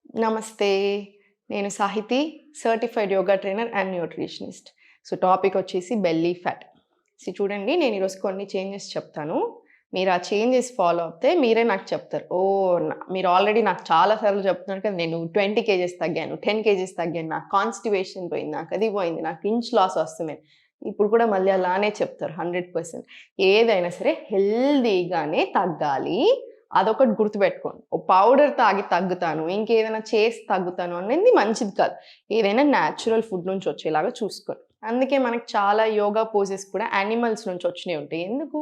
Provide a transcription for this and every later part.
నమస్తే. నేను Sahithi, certified yoga trainer and nutritionist. So, topic వచ్చేసి బెల్లీ ఫ్యాట్. చూడండి, నేను ఈరోజు కొన్ని చేంజెస్ చెప్తాను. మీరు ఆ చేంజెస్ ఫాలో అవుతే మీరే నాకు చెప్తారు. మీరు ఆల్రెడీ నాకు చాలా సార్లు చెప్తున్నారు కదా! నేను 20 కేజెస్ తగ్గాను, 10 కేజెస్ తగ్గాను, నాకు కాన్‌స్టిపేషన్ పోయింది, నాకు అది పోయింది, నాకు ఇంచ్ లాస్ వస్తుంది. ఇప్పుడు కూడా మళ్ళీ అలానే చెప్తారు 100%. ఏదైనా సరే హెల్తీగానే తగ్గాలి. అదొకటి గుర్తుపెట్టుకోండి. ఓ పౌడర్ తాగి తగ్గుతాను, ఇంకేదైనా చేసి తగ్గుతాను అనేది మంచిది కాదు. ఏదైనా న్యాచురల్ ఫుడ్ నుంచి వచ్చేలాగా చూసుకోండి. అందుకే మనకు చాలా యోగా పోజెస్ కూడా యానిమల్స్ నుంచి వచ్చినయి ఉంటాయి. ఎందుకు?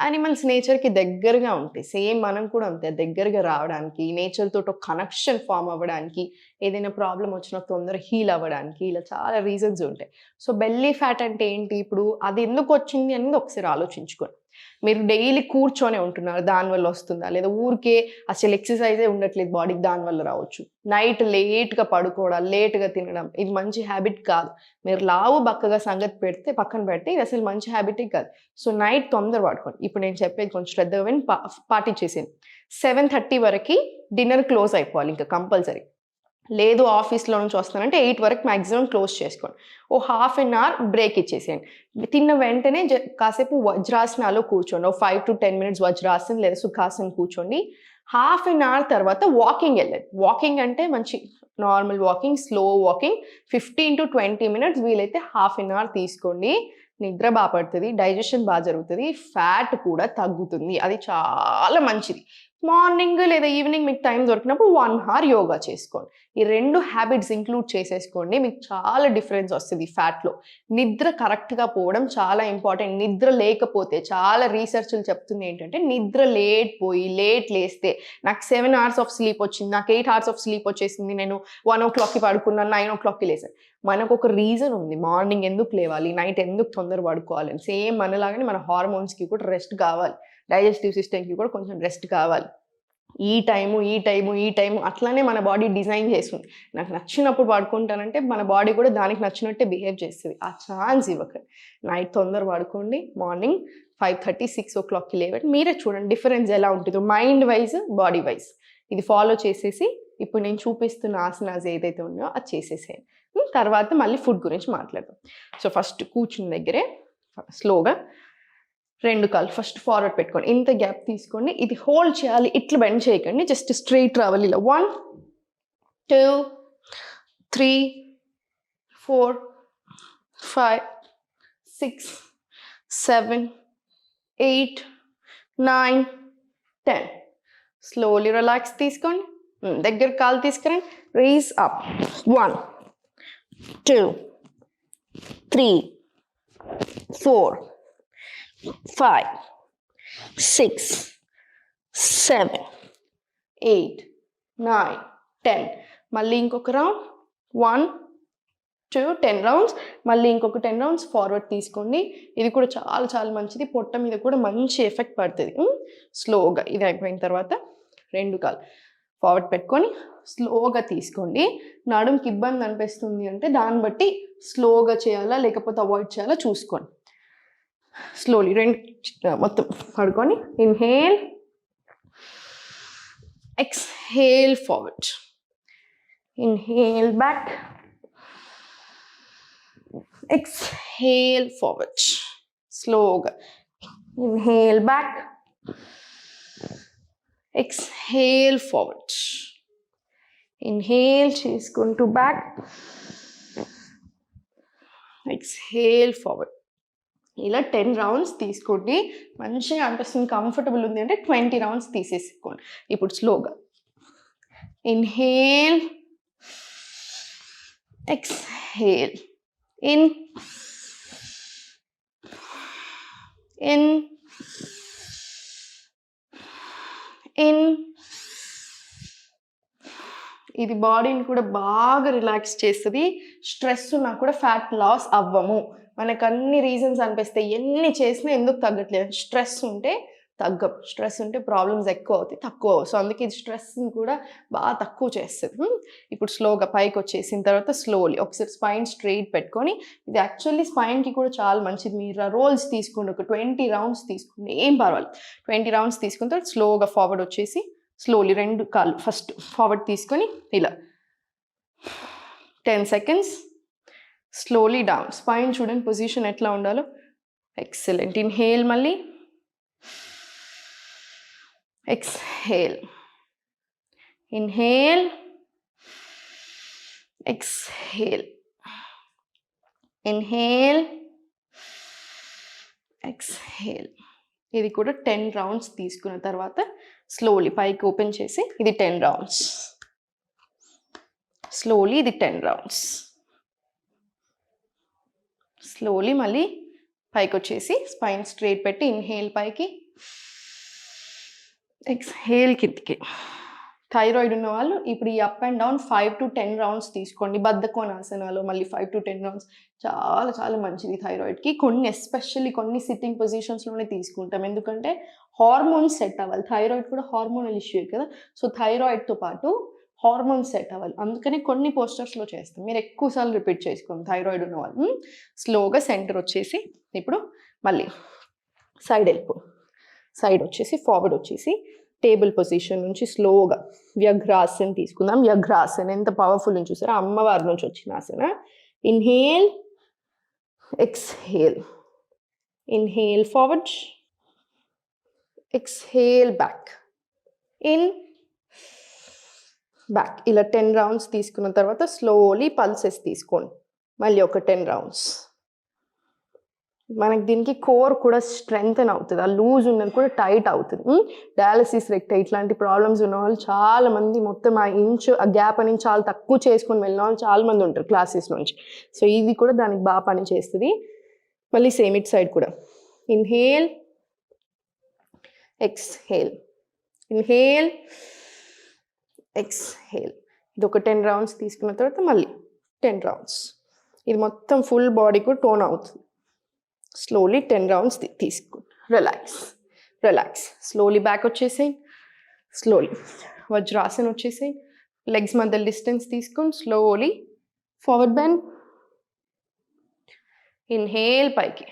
యానిమల్స్ నేచర్‌కి దగ్గరగా ఉంటాయి. సేమ్ మనం కూడా అంతే దగ్గరగా రావడానికి, నేచర్ తోటి ఒక కనెక్షన్ ఫార్మ్ అవ్వడానికి, ఏదైనా ప్రాబ్లమ్ వచ్చినా తొందరగా హీల్ అవ్వడానికి ఇలా చాలా రీజన్స్ ఉంటాయి. సో, బెల్లీ ఫ్యాట్ అంటే ఏంటి? ఇప్పుడు అది ఎందుకొచ్చింది అనేది ఒకసారి ఆలోచించుకోండి. మీరు డైలీ కూర్చొనే ఉంటున్నారు, దానివల్ల వస్తుందా? లేదా ఊరికే అసలు ఎక్సర్‌సైజే ఉండట్లేదు బాడీకి, దానివల్ల రావచ్చు. నైట్ లేట్‌గా పడుకోవడం, లేట్‌గా తినడం ఇది మంచి హ్యాబిట్ కాదు. మీరు లావు బక్కగా సంగతి పెడితే పక్కన పెడితే ఇది అసలు మంచి హ్యాబిటే కాదు. సో, నైట్ తొందర పడుకోండి. ఇప్పుడు నేను చెప్పేది కొంచెం శ్రద్ధగా విని పాటించేసేయండి. 7:30 వరకి డిన్నర్ క్లోజ్ అయిపోవాలి ఇంకా కంపల్సరీ. లేదు ఆఫీస్‌లో నుంచి వస్తానంటే 8 వరకు మాక్సిమం క్లోజ్ చేసుకోండి. ఓ హాఫ్ ఎన్ అవర్ బ్రేక్ ఇచ్చేసేయండి. తిన్న వెంటనే కాసేపు వజ్రాసనాలో కూర్చోండి. ఓ 5-10 మినిట్స్ వజ్రాసన్ లేదా సుఖాసన్ కూర్చోండి. హాఫ్ ఎన్ అవర్ తర్వాత వాకింగ్ ఎళ్ళండి. వాకింగ్ అంటే మంచి normal walking, slow walking 15-20 minutes వీలైతే హాఫ్ ఎన్ అవర్ తీసుకోండి. నిద్ర పడతది, డైజెషన్ జరుగుతది, ఫ్యాట్ కూడా తగ్గుతుంది. అది చాలా మంచిది. మార్నింగ్ లేదా ఈవినింగ్ మీకు టైం దొరికినప్పుడు 1 అవర్ యోగా చేసుకోండి. ఈ 2 హ్యాబిట్స్ ఇంక్లూడ్ చేసేసుకోండి. మీకు చాలా డిఫరెన్స్ వస్తది ఫ్యాట్‌లో. నిద్ర కరెక్ట్‌గా పోవడం చాలా ఇంపార్టెంట్. నిద్ర లేకపోతే చాలా రీసెర్చ్‌లు చెప్తుంది ఏంటంటే, నిద్ర లేట్ లేస్తే నాకు 7 అవర్స్ ఆఫ్ స్లీప్ వచ్చింది, నాకు 8 అవర్స్ ఆఫ్ స్లీప్ వచ్చేసింది, నేను 1:00కి పడుకున్నాను, 9:00కి లేసాను. మనకొక రీజన్ ఉంది. మార్నింగ్ ఎందుకు లేవాలి, నైట్ ఎందుకు తొందర పడుకోవాలని. సేమ్ మనలాగానే మన హార్మోన్స్‌కి కూడా రెస్ట్ కావాలి. డైజెస్టివ్ సిస్టమ్‌కి కూడా కొంచెం రెస్ట్ కావాలి. ఈ టైము అట్లనే మన బాడీ డిజైన్ చేసుంది. నాకు నచ్చినప్పుడు పడుకుంటానంటే మన బాడీ కూడా దానికి నచ్చినట్టే బిహేవ్ చేస్తది. ఆ ఛాన్స్ ఇవ్వకండి. నైట్ తొందర పడుకోండి. మార్నింగ్ 5:30, 6:00కి లేవండి. మీరే చూడండి డిఫరెన్స్ ఎలా ఉంటుందో మైండ్ వైజ్, బాడీ వైజ్. ఇది ఫాలో చేసేసి ఇప్పుడు నేను చూపిస్తున్న ఆసనాస్ ఏదైతే ఉన్నాయో అది చేసేసేయండి. తర్వాత మళ్ళీ ఫుడ్ గురించి మాట్లాడదాం. సో, ఫస్ట్ కూర్చున్న దగ్గరే స్లోగా 2 కాళ్ళు ఫస్ట్ ఫార్వర్డ్ పెట్టుకోండి. ఇంత గ్యాప్ తీసుకోండి. ఇది హోల్డ్ చేయాలి. ఇట్లా బెండ్ చేయకండి. జస్ట్ స్ట్రెయిట్ రావాలి ఇలా. 1, 2, 3, 4, 5, 6, 7, 8, 9, 10. స్లోలీ రిలాక్స్ తీసుకోండి. దగ్గర కాలు తీసుకురండి. Raise up. 1, 2, 3, 4, 5, 6, 7, 8, 9, 10. మళ్ళీ ఇంకొక రౌండ్. 1, 2, 10 రౌండ్స్. మళ్ళీ ఇంకొక 10 రౌండ్స్ ఫార్వర్డ్ తీసుకోండి. ఇది కూడా చాలా చాలా మంచిది. పొట్ట మీద కూడా మంచి ఎఫెక్ట్ పడుతుంది. స్లోగా ఇది అయిపోయిన తర్వాత 2 కాళ్ళు ఫార్వర్డ్ పెట్టుకొని స్లోగా తీసుకోండి. నడుముకి ఇబ్బంది అనిపిస్తుంది అంటే దాన్ని బట్టి స్లోగా చేయాలా లేకపోతే అవాయిడ్ చేయాలా చూసుకోండి. స్లోలీ 2 మొత్తం పడుకొని inhale, exhale forward, inhale back, exhale forward. స్లోగా inhale back, exhale forward, inhale చేసుకుంటూ బ్యాక్, ఎక్స్హేల్ ఫార్వర్డ్. ఇలా 10 రౌండ్స్ తీసుకోండి. మంచిగా అనిపిస్తుంది, కంఫర్టబుల్ ఉంది అంటే 20 రౌండ్స్ తీసేసుకోండి. ఇప్పుడు స్లోగా ఇన్హేల్, ఎక్స్హేల్, ఇన్, ఇది బాడీని కూడా బాగా రిలాక్స్ చేస్తుంది. స్ట్రెస్ ఉన్నా కూడా ఫ్యాట్ లాస్ అవ్వము. మనకు అన్ని రీజన్స్ అనిపిస్తాయి, ఎన్ని చేసినా ఎందుకు తగ్గట్లేదు. స్ట్రెస్ ఉంటే తగ్గం, స్ట్రెస్ ఉంటే ప్రాబ్లమ్స్ ఎక్కువ అవుతాయి, తక్కువ అవ్వవు. సో అందుకే ఇది స్ట్రెస్ని కూడా బాగా తక్కువ చేస్తుంది. ఇప్పుడు స్లోగా పైకి వచ్చేసిన తర్వాత స్లోలీ ఒకసారి స్పైన్ స్ట్రెయిట్ పెట్టుకొని, ఇది యాక్చువల్లీ స్పైన్కి కూడా చాలా మంచిది. మీరు రోల్స్ తీసుకోండి, ఒక 20 రౌండ్స్ తీసుకోండి, ఏం పర్వాలేదు. 20 రౌండ్స్ తీసుకున్న తర్వాత స్లోగా ఫార్వర్డ్ వచ్చేసి స్లోలీ 2 కాళ్ళు ఫస్ట్ ఫార్వర్డ్ తీసుకొని ఇలా 10 seconds. Slowly down. Spine చూడండి పొజిషన్ ఎట్లా ఉండాలో. Excellent. Inhale మళ్ళీ. Exhale. Inhale. Exhale. Inhale. Exhale. ఇది కూడా 10 రౌండ్స్ తీసుకున్న తర్వాత స్లోలీ పైకి ఓపెన్ చేసి ఇది 10 రౌండ్స్. స్లోలీ ఇది 10 రౌండ్స్. స్లోలీ మళ్ళీ పైకి వచ్చేసి స్పైన్ స్ట్రైట్ పెట్టి ఇన్హేల్ పైకి, ఎక్స్హేల్ కిందికి. థైరాయిడ్ ఉన్న వాళ్ళు ఇప్పుడు ఈ up and down 5 to 10 rounds తీసుకోండి. బద్ధకోనాసనాలు మళ్ళీ 5 to 10 రౌండ్స్ చాలా చాలా మంచిది థైరాయిడ్కి. కొన్ని ఎస్పెషల్లీ కొన్ని సిట్టింగ్ పొజిషన్స్లోనే తీసుకుంటాం, ఎందుకంటే హార్మోన్స్ సెట్ అవ్వాలి. థైరాయిడ్ కూడా హార్మోనల్ ఇష్యూ కదా, సో థైరాయిడ్తో పాటు హార్మోన్స్ సెట్ అవ్వాలి. అందుకని కొన్ని పోస్టర్స్లో చేస్తాం. మీరు ఎక్కువసార్లు రిపీట్ చేసుకోండి థైరాయిడ్ ఉన్న వాళ్ళు. స్లోగా సెంటర్ వచ్చేసి ఇప్పుడు మళ్ళీ సైడ్ వెళ్ళిపో. సైడ్ వచ్చేసి ఫార్వర్డ్ వచ్చేసి టేబుల్ పొజిషన్ నుంచి స్లోగా వ్యఘ్రాసన్ తీసుకుందాం. వ్యఘ్రాసన్ ఎంత పవర్ఫుల్ అని చూసారా, అమ్మవారి నుంచి వచ్చిన ఆసన. Inhale, exhale. Inhale forward, exhale back, in back. ఇలా 10 రౌండ్స్ తీసుకున్న తర్వాత స్లోలీ పల్సెస్ తీసుకోండి. మళ్ళీ ఒక 10 రౌండ్స్. మనకి దీనికి కోర్ కూడా స్ట్రెంగ్తన్ అవుతుంది, ఆ లూజ్ ఉన్నది కూడా టైట్ అవుతుంది. డయాలసిస్ రెక్ట్ ఇట్లాంటి ప్రాబ్లమ్స్ ఉన్న వాళ్ళు చాలా మంది మొత్తం ఆ గ్యాప్ అని చాలా తక్కువ చేసుకొని వెళ్ళిన వాళ్ళు చాలా మంది ఉంటారు క్లాసెస్ నుంచి. సో ఇది కూడా దానికి బాగా పని చేస్తుంది. మళ్ళీ సేమ్ ఇట్ సైడ్ కూడా. Inhale, exhale. Inhale, exhale. ఇది ఒక 10 రౌండ్స్ తీసుకున్న తర్వాత మళ్ళీ 10 రౌండ్స్. ఇది మొత్తం ఫుల్ బాడీ కూడా టోన్ అవుతుంది. స్లోలీ 10 రౌండ్స్ తీసుకోండి. Relax, relax. స్లోలీ బ్యాక్ వచ్చేసేయి. స్లోలీ వజ్రాసన్ వచ్చేసేయి. లెగ్స్ మధ్య డిస్టెన్స్ తీసుకొని స్లోలీ ఫార్వర్డ్ బెండ్. ఇన్హేల్ పైకి,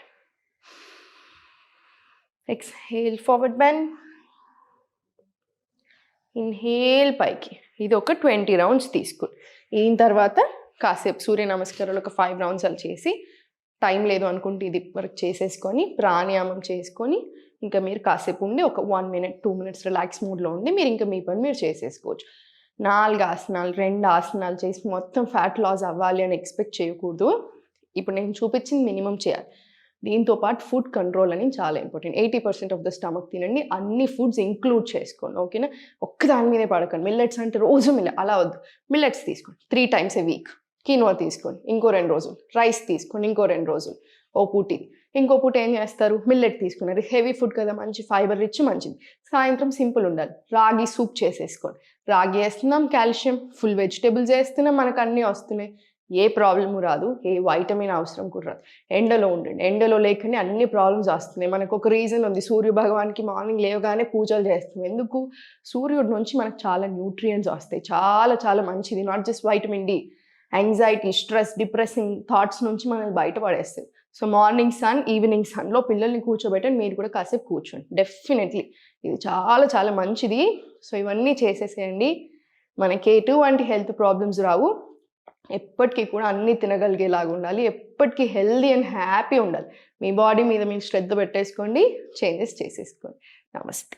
ఎక్స్హేల్ ఫార్వర్డ్ బెండ్. ఇన్హేల్ పైకి. ఇది ఒక 20 రౌండ్స్ తీసుకుని ఈయన తర్వాత కాసేపు సూర్య నమస్కారాలు ఒక 5 రౌండ్స్ అలా చేసి, టైం లేదు అనుకుంటే ఇది వరకు చేసేసుకొని ప్రాణాయామం చేసుకొని ఇంకా మీరు కాసేపు ఉండి ఒక 1 minute 2 minutes రిలాక్స్ మూడ్లో ఉండి మీరు ఇంకా మీ పని మీరు చేసేసుకోవచ్చు. 4 ఆసనాలు 2 ఆసనాలు చేసి మొత్తం ఫ్యాట్ లాస్ అవ్వాలి అని ఎక్స్పెక్ట్ చేయకూడదు. ఇప్పుడు నేను చూపించింది మినిమం చేయాలి. దీంతో పాటు ఫుడ్ కంట్రోల్ అని చాలా ఇంపార్టెంట్. 80% ఆఫ్ ద స్టమక్ తినండి, అన్ని ఫుడ్స్ ఇంక్లూడ్ చేసుకోండి, ఓకేనా. ఒక్కదాని మీదే పడకండి. మిల్లెట్స్ అంటే రోజు అలా వద్దు. మిల్లెట్స్ తీసుకోండి 3 times a week. కీనోవా తీసుకోండి ఇంకో 2 రోజులు. రైస్ తీసుకోండి ఇంకో 2 రోజులు. ఓ పూట ఇది. ఇంకో పూట ఏం చేస్తారు, మిల్లెట్ తీసుకున్నారు. హెవీ ఫుడ్ కదా, మంచి ఫైబర్ రిచ్ మంచిది. సాయంత్రం సింపుల్ ఉండాలి, రాగి సూప్ చేసేసుకోండి. రాగి వేస్తున్నాం, కాల్షియం, ఫుల్ వెజిటేబుల్స్ వేస్తున్నాం, మనకు అన్నీ వస్తున్నాయి, ఏ ప్రాబ్లము రాదు, ఏ వైటమిన్ అవసరం కూడా రాదు. ఎండలో ఉండండి, ఎండలో లేకనే అన్ని ప్రాబ్లమ్స్ వస్తున్నాయి. మనకు ఒక రీజన్ ఉంది, సూర్య భగవాన్కి మార్నింగ్ లేవగానే పూజలు చేస్తాం. ఎందుకు, సూర్యుడి నుంచి మనకు చాలా న్యూట్రియంట్స్ వస్తాయి, చాలా చాలా మంచిది. Not just vitamin D, anxiety, stress, depressing thoughts నుంచి మనల్ని బయటపడేస్తుంది. సో మార్నింగ్ సన్, ఈవినింగ్ సన్లో పిల్లల్ని కూర్చోబెట్టండి, మీరు కూడా కాసేపు కూర్చోండి. డెఫినెట్లీ ఇది చాలా చాలా మంచిది. సో ఇవన్నీ చేసేసేయండి, మనకి ఎటువంటి హెల్త్ ప్రాబ్లమ్స్ రావు. ఎప్పటికీ కూడా అన్నీ తినగలిగేలాగా ఉండాలి, ఎప్పటికీ హెల్దీ అండ్ హ్యాపీ ఉండాలి. మీ బాడీ మీద మీరు శ్రద్ధ పెట్టేసుకోండి, చేంజెస్ చేసేసుకోండి. నమస్తే.